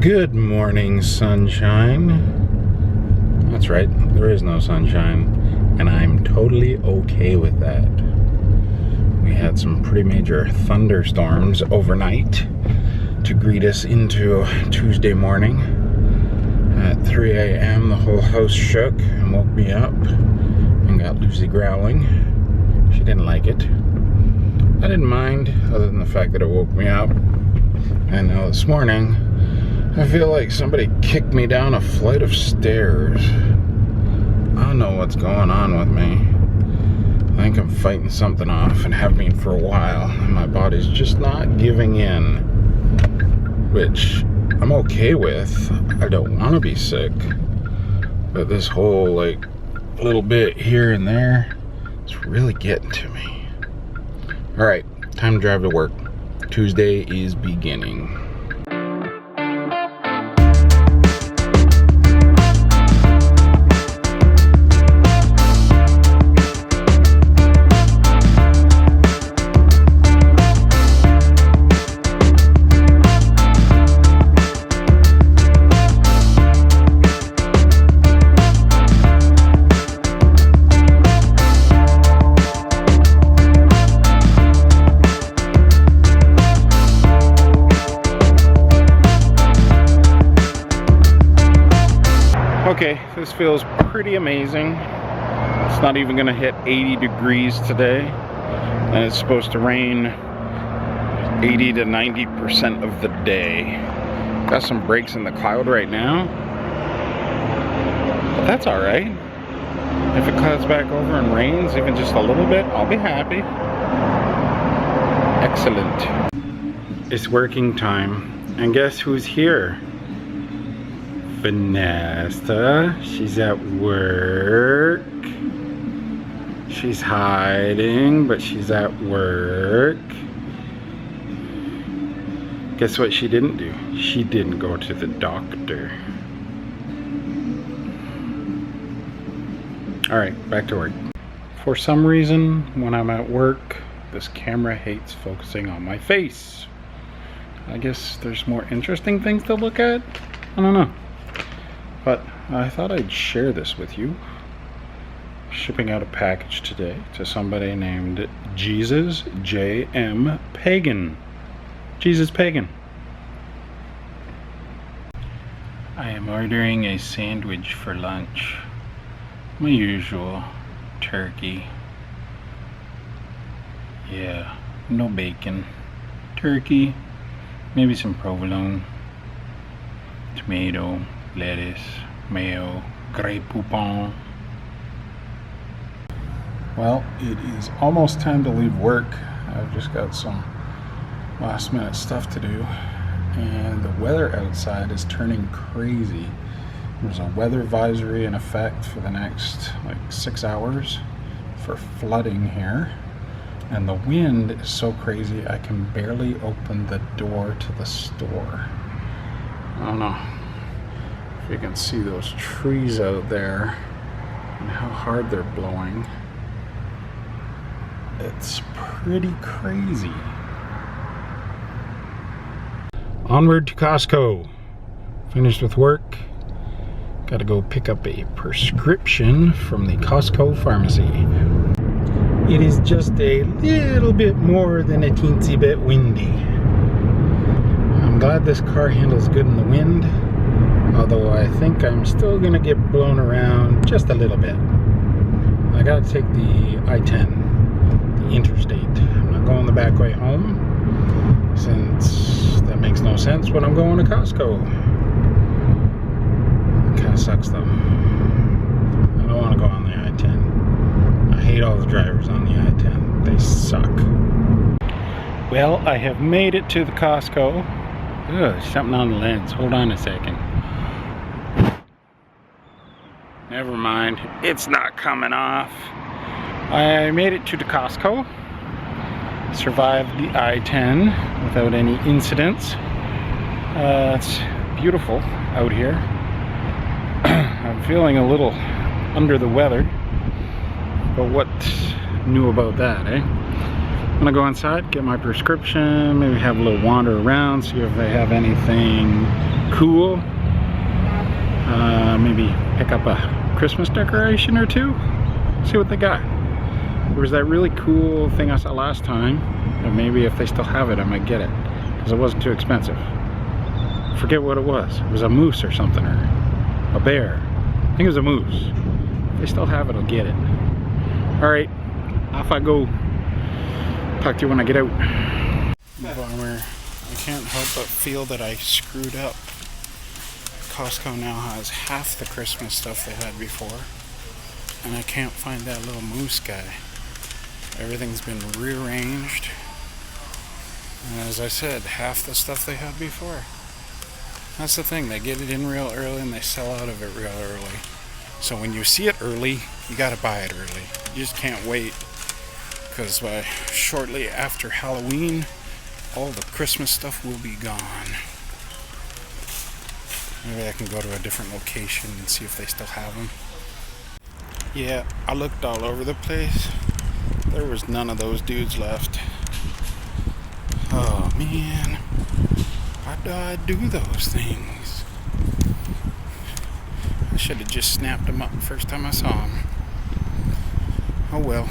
Good morning, sunshine. That's right, there is no sunshine, and I'm totally okay with that. We had some pretty major thunderstorms overnight to greet us into Tuesday morning. At 3 a.m. the whole house shook and woke me up and got Lucy growling. She didn't like it. I didn't mind, other than the fact that it woke me up. And now this morning, I feel like somebody kicked me down a flight of stairs. I don't know what's going on with me. I think I'm fighting something off and have been for a while, and my body's just not giving in, which I'm okay with. I don't want to be sick, but this whole like little bit here and there, it's really getting to me. All right, time to drive to work. Tuesday is beginning. Okay, this feels pretty amazing. It's not even gonna hit 80 degrees today, and it's supposed to rain 80 to 90% of the day. Got some breaks in the cloud right now, but that's all right. If it clouds back over and rains even just a little bit, I'll be happy. Excellent. It's working time, and guess who's here? Vinesa. She's at work. She's hiding, but she's at work. Guess what she didn't do? She didn't go to the doctor. Alright, back to work. For some reason, when I'm at work, this camera hates focusing on my face. I guess there's more interesting things to look at? I don't know. But I thought I'd share this with you. Shipping out a package today to somebody named Jesus J.M. Pagan. Jesus Pagan. I am ordering a sandwich for lunch. My usual turkey. Yeah, no bacon. Turkey, maybe some provolone, tomato, lettuce, mayo, Grey Poupon. Well, it is almost time to leave work. I've just got some last minute stuff to do, and the weather outside is turning crazy. There's a weather advisory in effect for the next like 6 hours for flooding here, and the wind is so crazy I can barely open the door to the store. I don't know if you can see those trees out there and how hard they're blowing. It's pretty crazy. Onward to Costco. Finished with work. Gotta go pick up a prescription from the Costco pharmacy. It is just a little bit more than a teensy bit windy. I'm glad this car handles good in the wind, although I think I'm still gonna get blown around just a little bit. I gotta take the I-10, the interstate. I'm not going the back way home, since that makes no sense when I'm going to Costco. It kinda sucks though. I don't wanna go on the I-10. I hate all the drivers on the I-10. They suck. Well, I have made it to the Costco. Ugh, something on the lens. Hold on a second. Never mind, it's not coming off. I made it to the Costco. Survived the I-10 without any incidents. It's beautiful out here. I'm feeling a little under the weather, but what new about that, eh? I'm gonna go inside, get my prescription, maybe have a little wander around, see if they have anything cool. Maybe pick up a Christmas decoration or two, see what they got. There was that really cool thing I saw last time, and maybe if they still have it, I might get it, because it wasn't too expensive. Forget what it was. It was a moose or something, or a bear. I think it was a moose. If they still have it, I'll get it. Alright, off I go. Talk to you when I get out. Bummer. I can't help but feel that I screwed up. Costco now has half the Christmas stuff they had before, and I can't find that little moose guy. Everything's been rearranged, and as I said, half the stuff they had before. That's the thing, they get it in real early and they sell out of it real early. So when you see it early, you gotta buy it early. You just can't wait, because shortly after Halloween, all the Christmas stuff will be gone. Maybe I can go to a different location and see if they still have them. Yeah, I looked all over the place. There was none of those dudes left. Oh man, why do I do those things? I should have just snapped them up the first time I saw them. Oh well,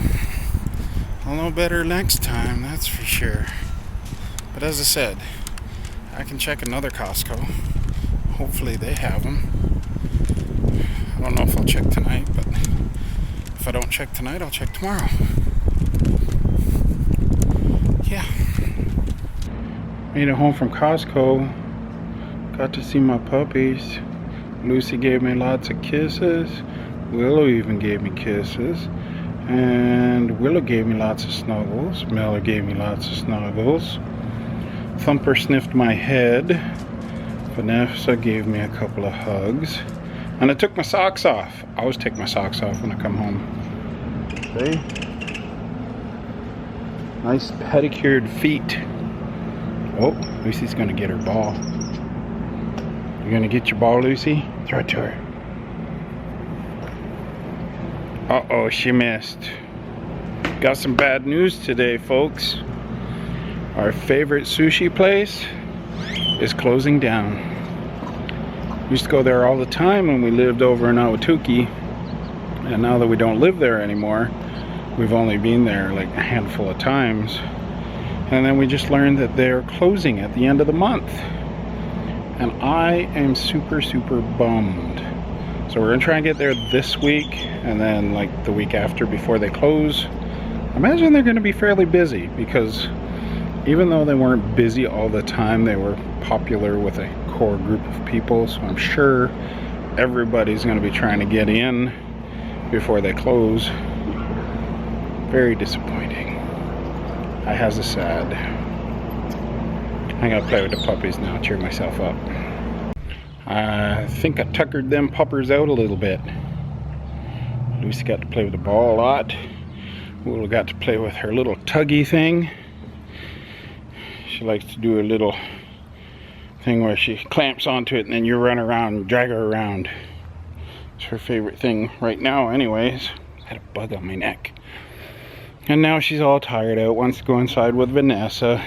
I'll know better next time, that's for sure. But as I said, I can check another Costco. Hopefully they have them. I don't know if I'll check tonight, but if I don't check tonight, I'll check tomorrow. Yeah. Made it home from Costco. Got to see my puppies. Lucy gave me lots of kisses. Willow even gave me kisses. And Willow gave me lots of snuggles. Miller gave me lots of snuggles. Thumper sniffed my head. Vinesa gave me a couple of hugs. And I took my socks off. I always take my socks off when I come home. Okay. Nice pedicured feet. Oh, Lucy's gonna get her ball. You gonna get your ball, Lucy? Throw it to her. Uh-oh, she missed. Got some bad news today, folks. Our favorite sushi place is closing down. We used to go there all the time when we lived over in Ahwatukee, and now that we don't live there anymore, we've only been there like a handful of times. And then we just learned that they're closing at the end of the month, and I am super bummed. So we're gonna try and get there this week, and then like the week after before they close. I imagine they're gonna be fairly busy, because even though they weren't busy all the time, they were popular with a core group of people, so I'm sure everybody's going to be trying to get in before they close. Very disappointing. I has a sad. I gotta play with the puppies now, cheer myself up. I think I tuckered them puppers out a little bit. Lucy got to play with the ball a lot. Willow got to play with her little tuggy thing. She likes to do a little thing where she clamps onto it and then you run around and drag her around. It's her favorite thing right now anyways. I had a bug on my neck. And now she's all tired out, wants to go inside with Vinesa.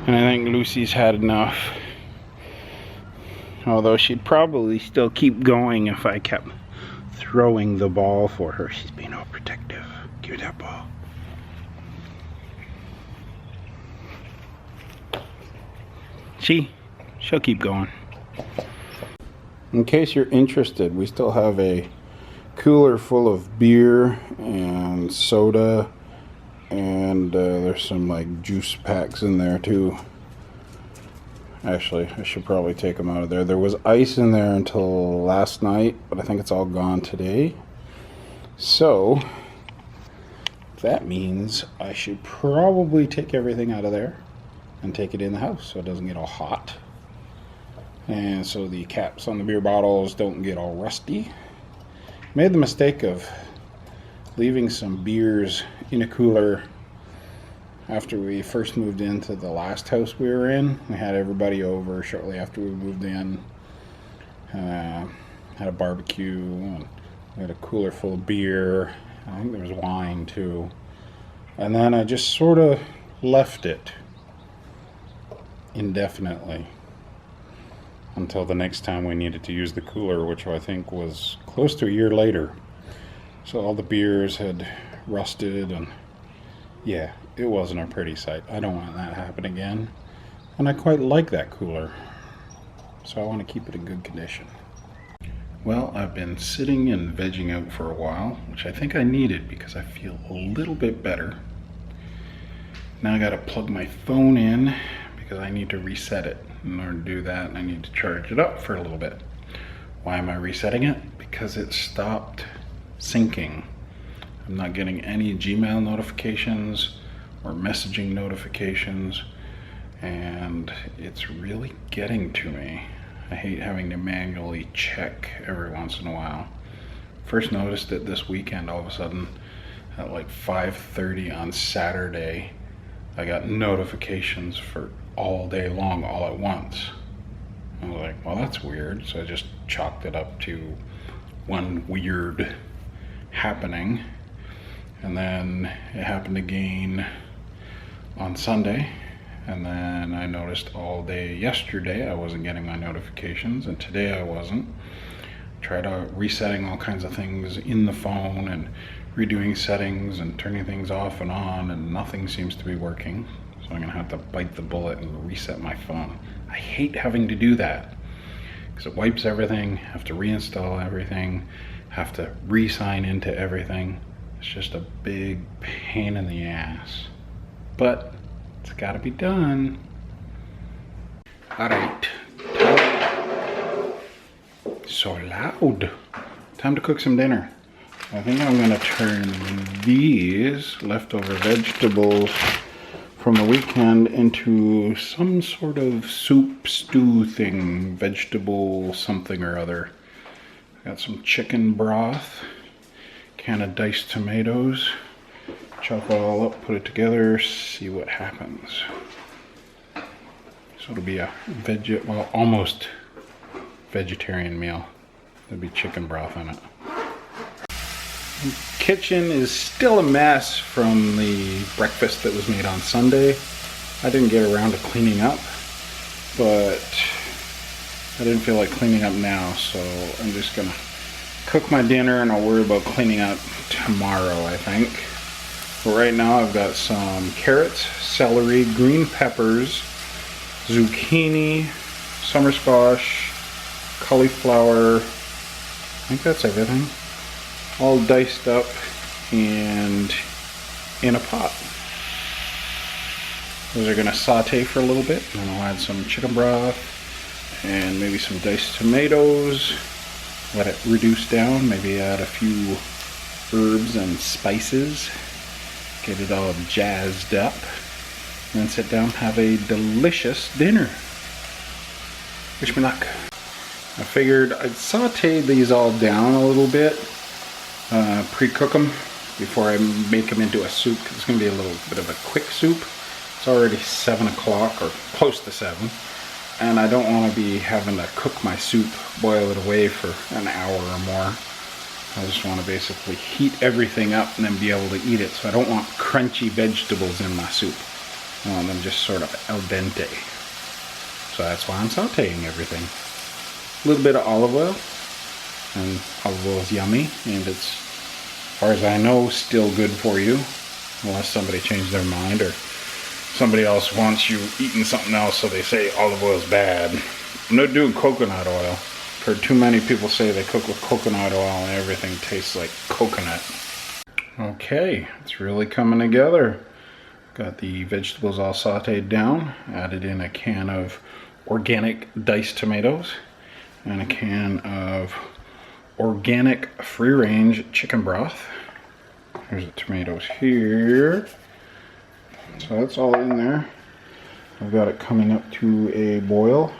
And I think Lucy's had enough. Although she'd probably still keep going if I kept throwing the ball for her. She's being all protective. Give her that ball. She'll keep going. In case you're interested, we still have a cooler full of beer and soda, and there's some like juice packs in there too. Actually, I should probably take them out of there. There was ice in there until last night, but I think it's all gone today. So that means I should probably take everything out of there and take it in the house so it doesn't get all hot, and so the caps on the beer bottles don't get all rusty. Made the mistake of leaving some beers in a cooler after we first moved into the last house we were in. We had everybody over shortly after we moved in. Had a barbecue, and we had a cooler full of beer. I think there was wine too. And then I just sort of left it indefinitely until the next time we needed to use the cooler, which I think was close to a year later. So all the beers had rusted, and yeah, it wasn't a pretty sight. I don't want that to happen again. And I quite like that cooler, so I want to keep it in good condition. Well, I've been sitting and vegging out for a while, which I think I needed because I feel a little bit better. Now I gotta plug my phone in because I need to reset it. In order to do that, I need to charge it up for a little bit. Why am I resetting it? Because it stopped syncing. I'm not getting any Gmail notifications or messaging notifications, and it's really getting to me. I hate having to manually check every once in a while. First noticed it this weekend. All of a sudden at like 5:30 on Saturday, I got notifications for all day long, all at once. I was like, well, that's weird. So I just chalked it up to one weird happening. And then it happened again on Sunday. And then I noticed all day yesterday I wasn't getting my notifications, and today I wasn't. Tried resetting all kinds of things in the phone and redoing settings and turning things off and on, and nothing seems to be working. So I'm gonna have to bite the bullet and reset my phone. I hate having to do that because it wipes everything, have to reinstall everything, have to re-sign into everything. It's just a big pain in the ass, but it's gotta be done. All right, so loud. Time to cook some dinner. I think I'm gonna turn these leftover vegetables from the weekend into some sort of soup, stew thing, vegetable something or other. Got some chicken broth, can of diced tomatoes. Chop it all up, put it together, see what happens. So it'll be a well, almost vegetarian meal. There'll be chicken broth in it. The kitchen is still a mess from the breakfast that was made on Sunday. I didn't get around to cleaning up, but I didn't feel like cleaning up now, so I'm just gonna cook my dinner and I'll worry about cleaning up tomorrow, I think. But right now I've got some carrots, celery, green peppers, zucchini, summer squash, cauliflower. I think that's everything. All diced up and in a pot. Those are gonna saute for a little bit, and then I'll add some chicken broth and maybe some diced tomatoes. Let it reduce down, maybe add a few herbs and spices. Get it all jazzed up, and then sit down and have a delicious dinner. Wish me luck. I figured I'd saute these all down a little bit, pre-cook them before I make them into a soup, because it's going to be a little bit of a quick soup. It's already 7 o'clock, or close to 7, and I don't want to be having to cook my soup, boil it away for an hour or more. I just want to basically heat everything up and then be able to eat it. So I don't want crunchy vegetables in my soup. I want them just sort of al dente. So that's why I'm sauteing everything. A little bit of olive oil, and olive oil is yummy, and it's, as far as I know, still good for you, unless somebody changed their mind or somebody else wants you eating something else, so they say olive oil is bad. I'm not doing coconut oil. Heard too many people say they cook with coconut oil and everything tastes like coconut. Okay, it's really coming together. Got the vegetables all sauteed down, added in a can of organic diced tomatoes and a can of organic free-range chicken broth. There's the tomatoes here. So that's all in there. I've got it coming up to a boil,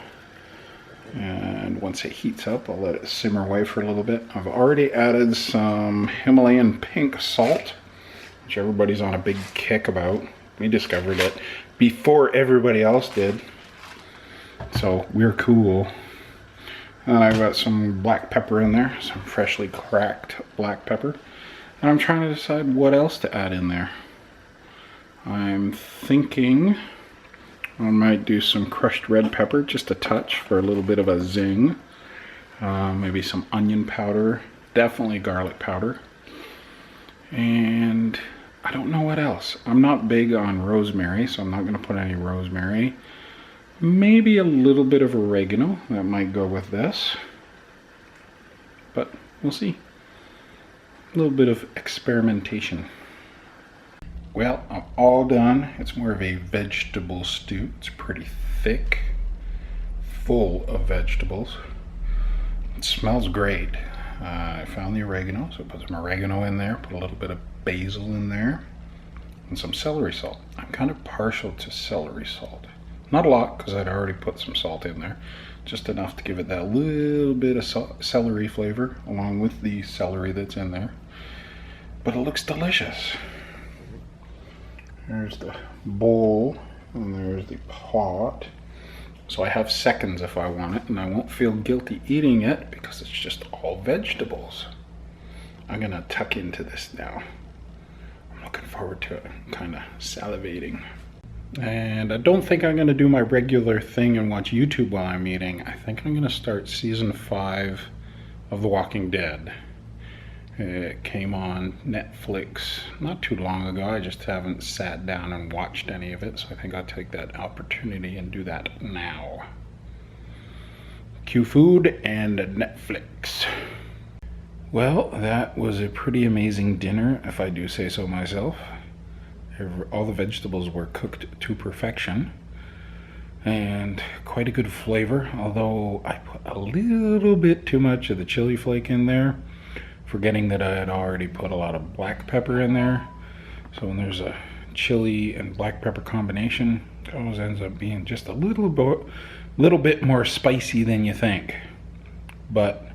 and once it heats up I'll let it simmer away for a little bit. I've already added some Himalayan pink salt, which everybody's on a big kick about. We discovered it before everybody else did, so we're cool. And I've got some black pepper in there, some freshly cracked black pepper, and I'm trying to decide what else to add in there. I'm thinking I might do some crushed red pepper, just a touch for a little bit of a zing. Maybe some onion powder, definitely garlic powder. And I don't know what else. I'm not big on rosemary, so I'm not going to put any rosemary. Maybe a little bit of oregano, that might go with this. But we'll see. A little bit of experimentation. Well, I'm all done. It's more of a vegetable stew. It's pretty thick, full of vegetables. It smells great. I found the oregano, so put some oregano in there, put a little bit of basil in there, and some celery salt. I'm kind of partial to celery salt. Not a lot, because I'd already put some salt in there. Just enough to give it that little bit of celery flavor, along with the celery that's in there. But it looks delicious. There's the bowl, and there's the pot. So I have seconds if I want it, and I won't feel guilty eating it because it's just all vegetables. I'm gonna tuck into this now. I'm looking forward to it. I'm kind of salivating. And I don't think I'm gonna do my regular thing and watch YouTube while I'm eating. I think I'm gonna start season 5 of The Walking Dead. It came on Netflix not too long ago. I just haven't sat down and watched any of it, so I think I'll take that opportunity and do that now. Cue food and Netflix. Well, that was a pretty amazing dinner, if I do say so myself. All the vegetables were cooked to perfection and quite a good flavor, although I put a little bit too much of the chili flake in there, forgetting that I had already put a lot of black pepper in there. So when there's a chili and black pepper combination, it always ends up being just a little bit more spicy than you think. But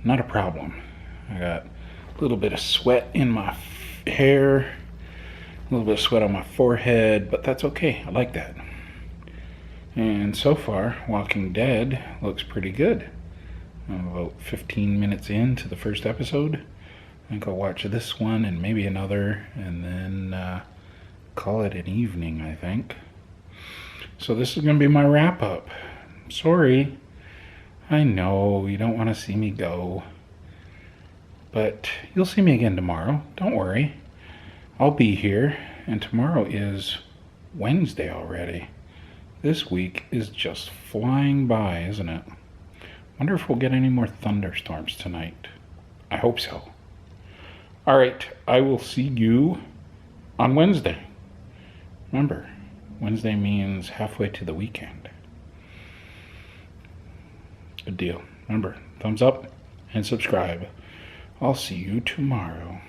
not a problem. I got a little bit of sweat in my hair, a little bit of sweat on my forehead, but that's okay. I like that. And so far, Walking Dead looks pretty good. I'm about 15 minutes into the first episode. I think I'll watch this one and maybe another, and then call it an evening, I think. So this is going to be my wrap up. Sorry. I know you don't want to see me go. But you'll see me again tomorrow. Don't worry. I'll be here. And tomorrow is Wednesday already. This week is just flying by, isn't it? Wonder if we'll get any more thunderstorms tonight. I hope so. All right, I will see you on Wednesday. Remember, Wednesday means halfway to the weekend. Good deal. Remember, thumbs up and subscribe. I'll see you tomorrow.